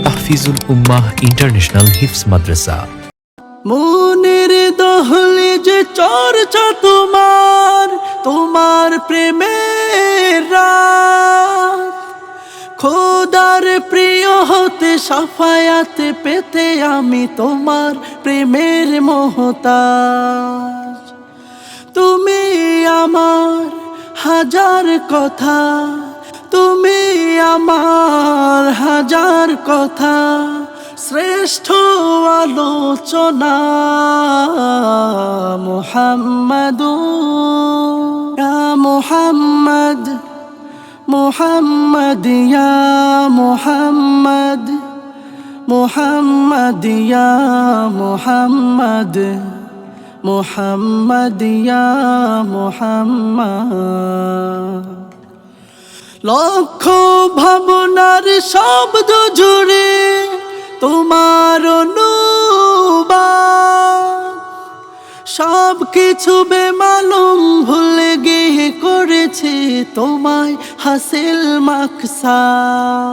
তাহফিজুল উম্মাহ international হিফজ মাদ্রাসা। মনের দহলে যে চর্চা তোমার, তোমার প্রেমের রাত, খোদার প্রিয় হতে সাফায়াত পেতে আমি তোমার প্রেমের মোহতাজ। তুমি আমার হাজার কথা, তুমি আমার হাজার কথা, শ্রেষ্ঠ আলোচনা মুহাম্মাদুর ইয়া মুহাম্মদ, মুহাম্মদ ইয়া মুহাম্মদ, মুহাম্মদ ইয়া মুহাম্মদ, মুহাম্মদ ইয়া মুহাম্মদ। লক্ষ ভাবনার শব্দ জুড়ে তোমার অনুবাদ, সব কিছু বেমালুম ভুলে গিয়ে করেছে তোমায় হাসিল মাকসাদ।